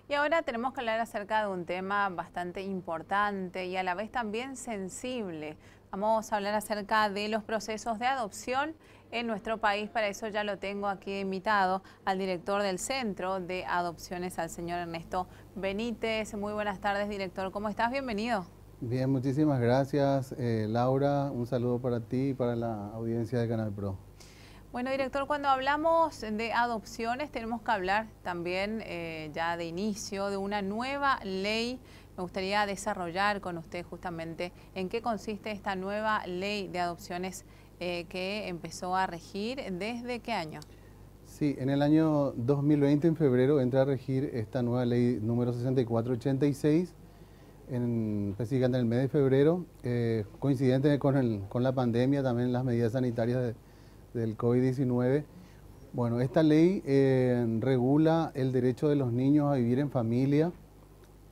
Y ahora tenemos que hablar acerca de un tema bastante importante y a la vez también sensible. Vamos a hablar acerca de los procesos de adopción en nuestro país. Para eso ya lo tengo aquí invitado al director del Centro de Adopciones, al señor Ernesto Benítez. Muy buenas tardes, director. ¿Cómo estás? Bienvenido. Bien, muchísimas gracias, Laura. Un saludo para ti y para la audiencia de Canal Pro. Bueno, director, cuando hablamos de adopciones tenemos que hablar también ya de inicio de una nueva ley. Me gustaría desarrollar con usted justamente en qué consiste esta nueva ley de adopciones que empezó a regir. ¿Desde qué año? Sí, en el año 2020, en febrero, entra a regir esta nueva ley número 6486, específicamente en el mes de febrero, coincidente con la pandemia, también las medidas sanitarias del COVID-19. Bueno, esta ley regula el derecho de los niños a vivir en familia,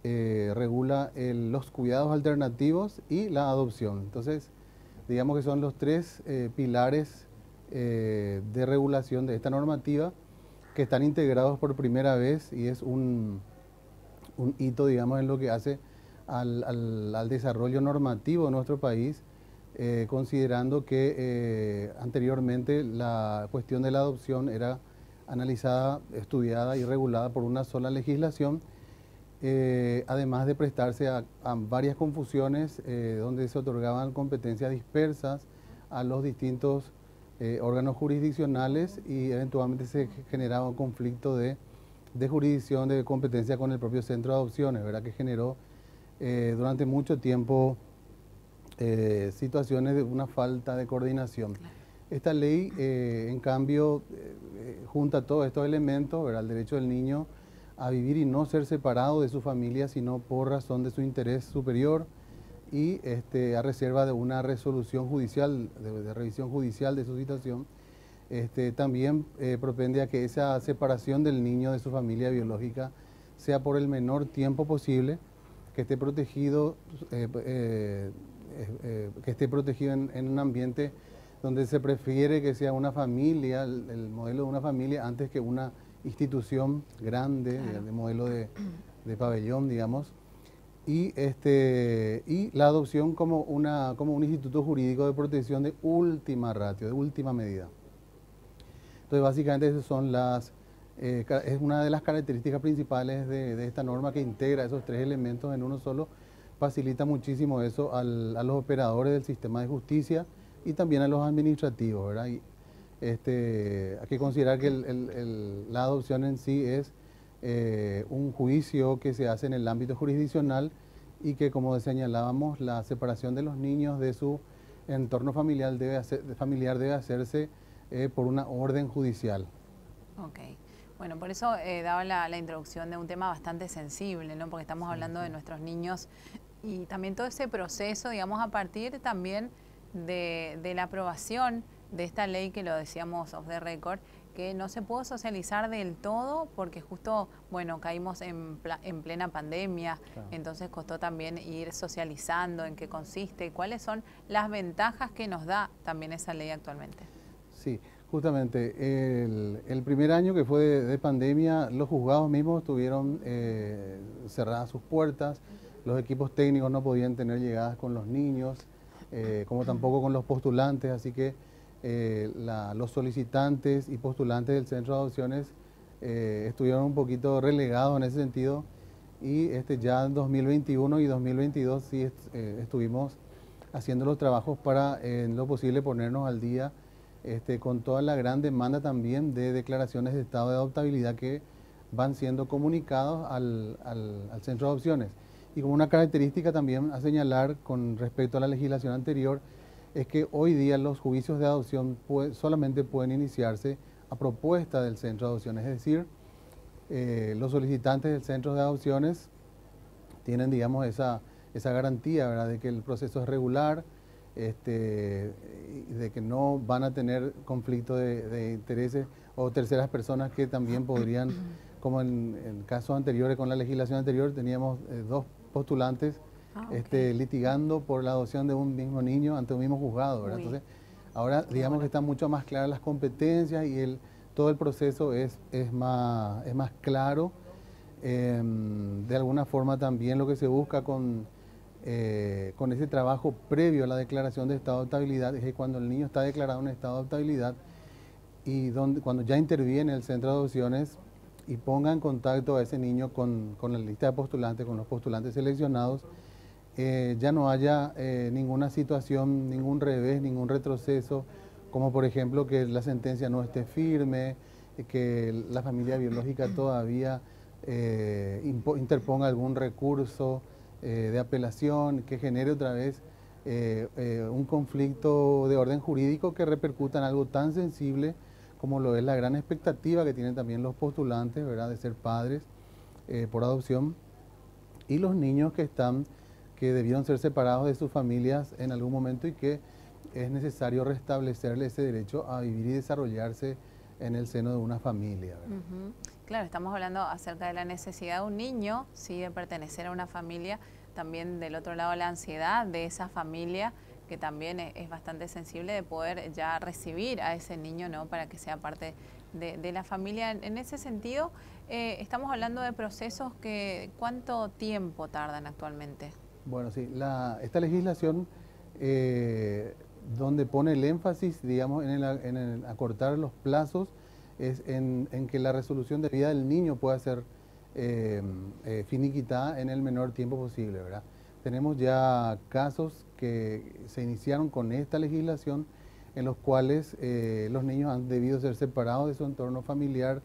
regula los cuidados alternativos y la adopción. Entonces, digamos que son los tres pilares de regulación de esta normativa que están integrados por primera vez y es un hito, digamos, en lo que hace al desarrollo normativo de nuestro país, considerando que anteriormente la cuestión de la adopción era analizada, estudiada y regulada por una sola legislación, además de prestarse a varias confusiones donde se otorgaban competencias dispersas a los distintos órganos jurisdiccionales y eventualmente se generaba un conflicto de jurisdicción, de competencia con el propio centro de adopciones, ¿verdad? Que generó durante mucho tiempo situaciones de una falta de coordinación. Esta ley, en cambio, junta todos estos elementos, ¿verdad? El derecho del niño a vivir y no ser separado de su familia, sino por razón de su interés superior y a reserva de una resolución judicial, de revisión judicial de su situación. También propende a que esa separación del niño de su familia biológica sea por el menor tiempo posible, que esté protegido, en un ambiente donde se prefiere que sea una familia, el modelo de una familia antes que una institución grande, claro, de modelo de pabellón, digamos, y la adopción como un instituto jurídico de protección de última ratio, de última medida. Entonces, básicamente esas son es una de las características principales de esta norma, que integra esos tres elementos en uno solo, facilita muchísimo eso a los operadores del sistema de justicia y también a los administrativos, ¿verdad? Y, hay que considerar que la adopción en sí es un juicio que se hace en el ámbito jurisdiccional y que, como señalábamos, la separación de los niños de su entorno familiar debe hacerse por una orden judicial. Ok. Bueno, por eso daba la introducción de un tema bastante sensible, ¿no? Porque estamos hablando de nuestros niños y también todo ese proceso, digamos, a partir también de la aprobación de esta ley que lo decíamos off the record, que no se pudo socializar del todo porque justo, bueno, caímos en plena pandemia, claro. Entonces costó también ir socializando en qué consiste, cuáles son las ventajas que nos da también esa ley actualmente. Sí, justamente el primer año que fue de pandemia, los juzgados mismos tuvieron cerradas sus puertas, los equipos técnicos no podían tener llegadas con los niños, como tampoco con los postulantes, así que los solicitantes y postulantes del centro de adopciones estuvieron un poquito relegados en ese sentido, y ya en 2021 y 2022 sí estuvimos haciendo los trabajos para en lo posible ponernos al día con toda la gran demanda también de declaraciones de estado de adoptabilidad que van siendo comunicados al centro de adopciones. Y como una característica también a señalar con respecto a la legislación anterior, es que hoy día los juicios de adopción solamente pueden iniciarse a propuesta del centro de adopciones, es decir, los solicitantes del centro de adopciones tienen, digamos, esa garantía, ¿verdad?, de que el proceso es regular, de que no van a tener conflicto de intereses o terceras personas que también podrían, como en casos anteriores con la legislación anterior, teníamos dos postulantes litigando por la adopción de un mismo niño ante un mismo juzgado, ¿verdad? Entonces, ahora digamos que están mucho más claras las competencias y todo el proceso es más claro. De alguna forma también lo que se busca con ese trabajo previo a la declaración de estado de estabilidad es que cuando el niño está declarado en estado de estabilidad y cuando ya interviene el centro de adopciones y ponga en contacto a ese niño con la lista de postulantes, con los postulantes seleccionados, ya no haya ninguna situación, ningún revés, ningún retroceso, como por ejemplo que la sentencia no esté firme, que la familia biológica todavía interponga algún recurso de apelación, que genere otra vez un conflicto de orden jurídico que repercuta en algo tan sensible como lo es la gran expectativa que tienen también los postulantes, ¿verdad?, de ser padres por adopción, y los niños que debieron ser separados de sus familias en algún momento y que es necesario restablecerle ese derecho a vivir y desarrollarse en el seno de una familia, ¿verdad? Claro, estamos hablando acerca de la necesidad de un niño, sí, de pertenecer a una familia, también del otro lado la ansiedad de esa familia, que también es bastante sensible, de poder ya recibir a ese niño, ¿no?, para que sea parte de la familia. En ese sentido, estamos hablando de procesos que, ¿cuánto tiempo tardan actualmente? Bueno, sí, esta legislación donde pone el énfasis, digamos, en el acortar los plazos, es en que la resolución de vida del niño pueda ser finiquitada en el menor tiempo posible, ¿verdad? Tenemos ya casos que se iniciaron con esta legislación en los cuales los niños han debido ser separados de su entorno familiar,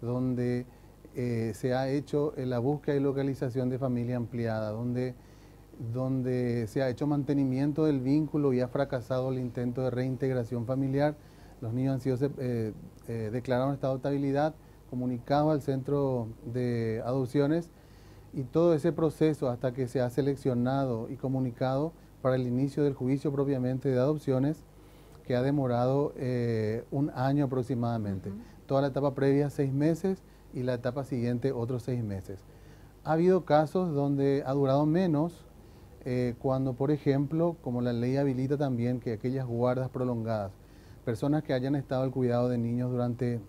donde se ha hecho la búsqueda y localización de familia ampliada, donde se ha hecho mantenimiento del vínculo y ha fracasado el intento de reintegración familiar. Los niños han sido declarados en estado de estabilidad, comunicados al centro de adopciones, y todo ese proceso hasta que se ha seleccionado y comunicado para el inicio del juicio propiamente de adopciones, que ha demorado un año aproximadamente. Toda la etapa previa 6 meses y la etapa siguiente otros 6 meses. Ha habido casos donde ha durado menos, cuando, por ejemplo, como la ley habilita también que aquellas guardas prolongadas, personas que hayan estado al cuidado de niños durante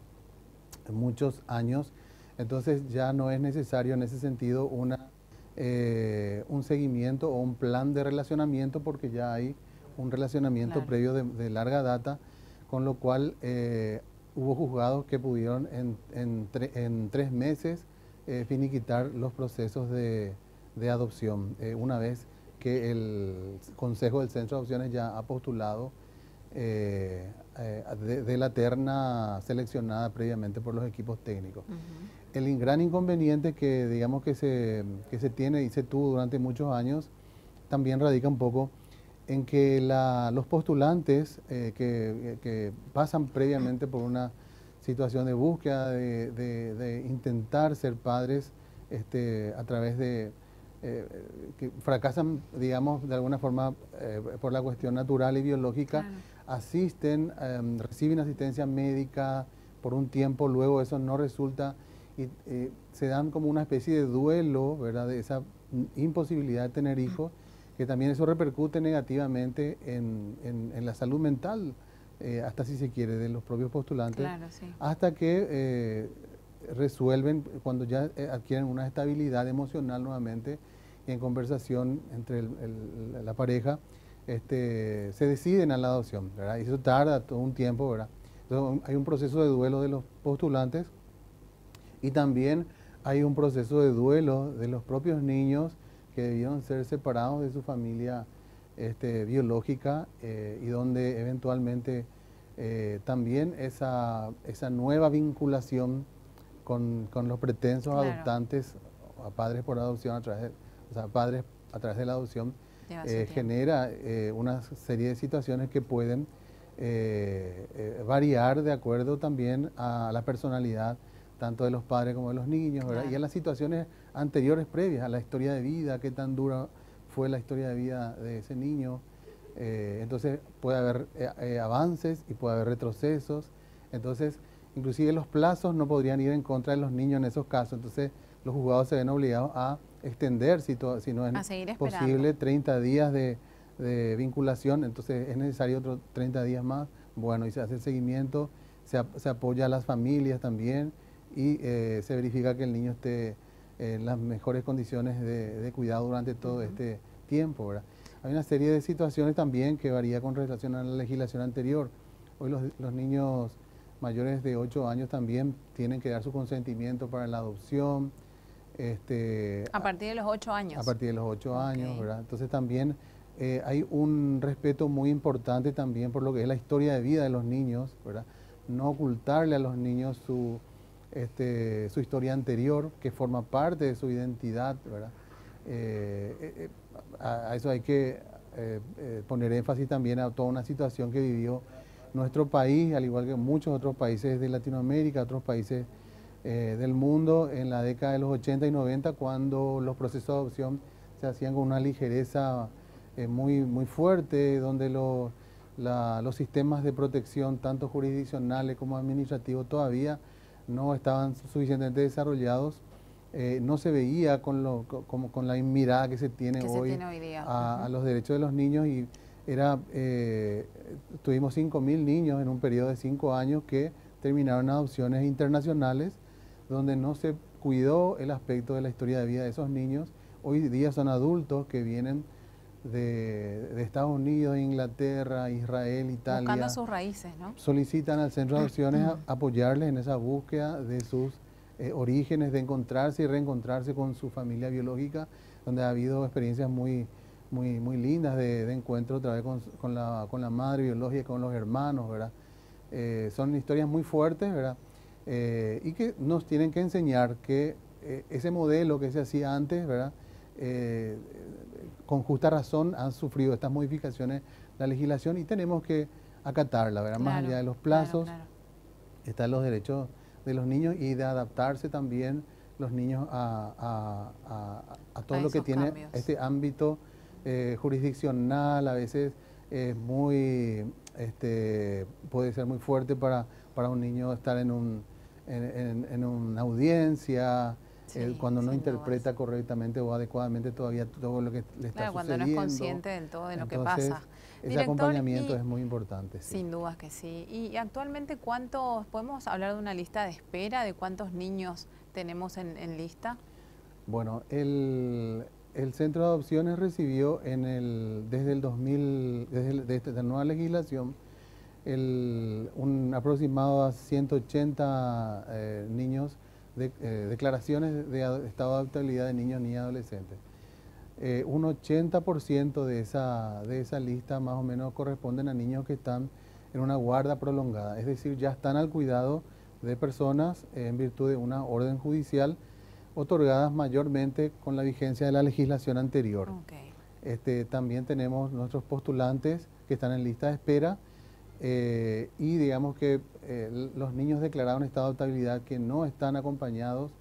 muchos años, entonces ya no es necesario en ese sentido un seguimiento o un plan de relacionamiento, porque ya hay un relacionamiento previo de larga data, con lo cual hubo juzgados que pudieron en 3 meses finiquitar los procesos de adopción, una vez que el Consejo del Centro de Adopciones ya ha postulado de la terna seleccionada previamente por los equipos técnicos. El gran inconveniente que digamos que se tiene y se tuvo durante muchos años también radica un poco en que los postulantes que pasan previamente por una situación de búsqueda, de intentar ser padres a través de que fracasan, digamos, de alguna forma por la cuestión natural y biológica, asisten, reciben asistencia médica por un tiempo, luego eso no resulta y se dan como una especie de duelo, ¿verdad?, de esa imposibilidad de tener hijos, que también eso repercute negativamente en la salud mental, hasta si se quiere, de los propios postulantes, hasta que resuelven, cuando ya adquieren una estabilidad emocional nuevamente, y en conversación entre la pareja, se deciden a la adopción, ¿verdad? Y eso tarda todo un tiempo, ¿verdad? Entonces, hay un proceso de duelo de los postulantes y también hay un proceso de duelo de los propios niños que debieron ser separados de su familia biológica, y donde eventualmente también esa nueva vinculación con los pretensos adoptantes a padres por adopción, padres a través de la adopción, genera una serie de situaciones que pueden variar de acuerdo también a la personalidad tanto de los padres como de los niños, ¿verdad? Y a las situaciones anteriores previas, a la historia de vida, qué tan dura fue la historia de vida de ese niño. Entonces puede haber avances y puede haber retrocesos. Entonces, inclusive los plazos no podrían ir en contra de los niños en esos casos. Entonces, los juzgados se ven obligados a extender, si no es posible, 30 días de vinculación. Entonces, es necesario otros 30 días más. Bueno, y se hace el seguimiento, se apoya a las familias también, y se verifica que el niño esté en las mejores condiciones de cuidado durante todo este tiempo, ¿verdad? Hay una serie de situaciones también que varía con relación a la legislación anterior. Hoy los niños mayores de 8 años también tienen que dar su consentimiento para la adopción. A partir de los 8 años. A partir de los 8 años, ¿verdad? Entonces también hay un respeto muy importante también por lo que es la historia de vida de los niños, ¿verdad? No ocultarle a los niños su historia anterior, que forma parte de su identidad, ¿verdad? A eso hay que poner énfasis también a toda una situación que vivió nuestro país, al igual que muchos otros países de Latinoamérica, otros países del mundo, en la década de los 80 y 90, cuando los procesos de adopción se hacían con una ligereza muy fuerte, donde los sistemas de protección, tanto jurisdiccionales como administrativos, todavía no estaban suficientemente desarrollados. No se veía con la mirada que se tiene hoy día a los derechos de los niños, y tuvimos 5.000 niños en un periodo de 5 años que terminaron adopciones internacionales, donde no se cuidó el aspecto de la historia de vida de esos niños. Hoy día son adultos que vienen de Estados Unidos, Inglaterra, Israel, Italia. Buscando sus raíces, ¿no? Solicitan al centro de adopciones apoyarles en esa búsqueda de sus orígenes, de encontrarse y reencontrarse con su familia biológica, donde ha habido experiencias muy lindas de encuentro otra vez con la madre biológica, con los hermanos, ¿verdad? Son historias muy fuertes, ¿verdad? Y que nos tienen que enseñar que ese modelo que se hacía antes, ¿verdad? Con justa razón han sufrido estas modificaciones la legislación y tenemos que acatarla, ¿verdad? Claro, más allá de los plazos, claro. están los derechos de los niños y de adaptarse también los niños a todo lo que tiene cambios. este ámbito jurisdiccional. A veces es puede ser muy fuerte para un niño estar en una audiencia, Sí, cuando no sin interpreta dudas. correctamente o adecuadamente todavía todo lo que le está Claro, cuando no sucediendo. es consciente del todo de lo que Entonces, pasa. ese Director, acompañamiento es muy importante. Sí. Sin dudas que sí. Y actualmente, podemos hablar de una lista de espera de cuántos niños tenemos en lista? Bueno, el Centro de Adopciones recibió desde el 2000, desde esta nueva legislación, un aproximado a 180 niños, declaraciones de estado de adoptabilidad de niños, niñas y adolescentes. Un 80% de esa lista más o menos corresponden a niños que están en una guarda prolongada, es decir, ya están al cuidado de personas en virtud de una orden judicial otorgadas mayormente con la vigencia de la legislación anterior. Okay. También tenemos nuestros postulantes que están en lista de espera y digamos que los niños declarados en estado de adoptabilidad que no están acompañados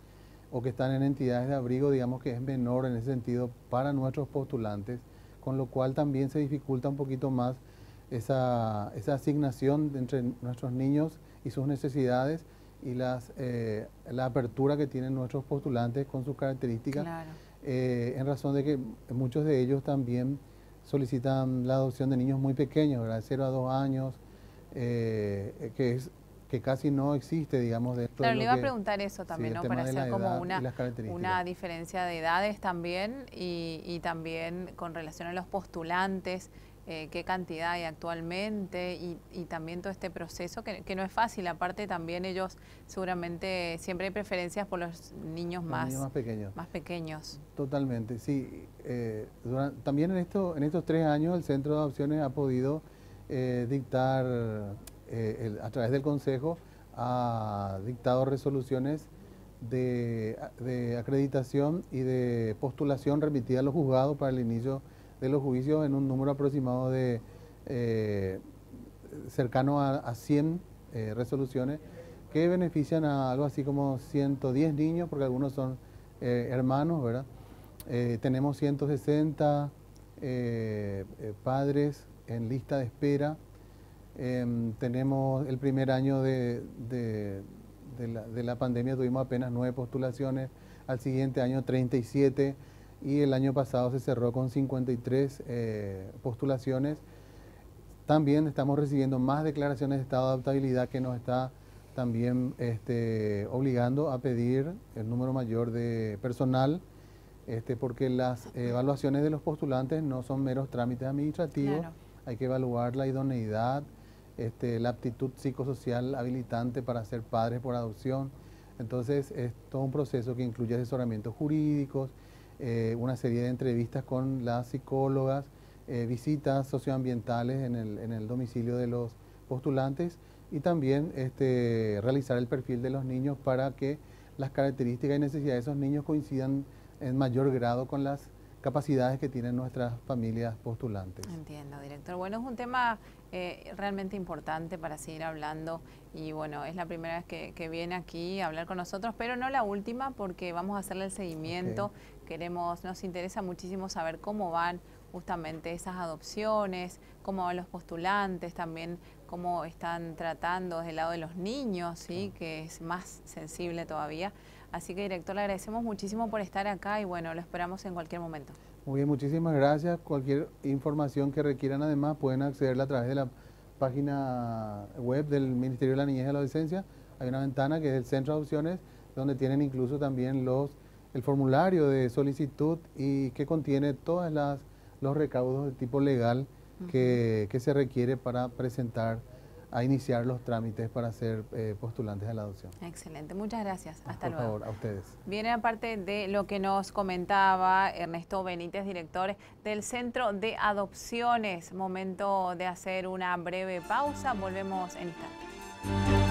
o que están en entidades de abrigo, digamos que es menor en ese sentido para nuestros postulantes, con lo cual también se dificulta un poquito más esa asignación entre nuestros niños y sus necesidades y la apertura que tienen nuestros postulantes con sus características, Claro. En razón de que muchos de ellos también solicitan la adopción de niños muy pequeños, ¿verdad? De 0 a 2 años, que casi no existe, digamos, dentro Claro, de le lo iba que, a preguntar eso también, sí, ¿no? el Para tema de la hacer como edad y las características. una diferencia de edades también y también con relación a los postulantes, qué cantidad hay actualmente y también todo este proceso que no es fácil. Aparte también ellos seguramente siempre hay preferencias por los niños Niños más pequeños. Totalmente, sí. También en estos 3 años el Centro de Adopciones ha podido dictar, a través del Consejo, ha dictado resoluciones de acreditación y de postulación remitida a los juzgados para el inicio de los juicios en un número aproximado de cercano a 100 resoluciones que benefician a algo así como 110 niños, porque algunos son hermanos, ¿verdad? Tenemos 160 padres en lista de espera. Tenemos el primer año de la pandemia, tuvimos apenas 9 postulaciones, al siguiente año 37 y el año pasado se cerró con 53 postulaciones. También estamos recibiendo más declaraciones de estado de adaptabilidad que nos está también obligando a pedir el número mayor de personal, porque las evaluaciones de los postulantes no son meros trámites administrativos, Claro. hay que evaluar la idoneidad, la aptitud psicosocial habilitante para ser padres por adopción. Entonces es todo un proceso que incluye asesoramientos jurídicos, una serie de entrevistas con las psicólogas, visitas socioambientales en el domicilio de los postulantes y también realizar el perfil de los niños para que las características y necesidades de esos niños coincidan en mayor grado con las capacidades que tienen nuestras familias postulantes. Entiendo, director. Bueno, es un tema realmente importante para seguir hablando y bueno, es la primera vez que viene aquí a hablar con nosotros, pero no la última porque vamos a hacerle el seguimiento. Okay. Nos interesa muchísimo saber cómo van justamente esas adopciones, cómo van los postulantes, también cómo están tratando desde el lado de los niños, ¿sí? Que es más sensible todavía. Así que, director, le agradecemos muchísimo por estar acá y bueno, lo esperamos en cualquier momento. Muy bien, muchísimas gracias. Cualquier información que requieran además pueden accederla a través de la página web del Ministerio de la Niñez y la Adolescencia. Hay una ventana que es el Centro de Adopciones, donde tienen incluso también el formulario de solicitud y que contiene todos los recaudos de tipo legal que se requiere para presentar a iniciar los trámites para ser postulantes a la adopción. Excelente, muchas gracias. Hasta luego. Por favor, a ustedes. Viene aparte de lo que nos comentaba Ernesto Benítez, director del Centro de Adopciones. Momento de hacer una breve pausa, volvemos en instantes.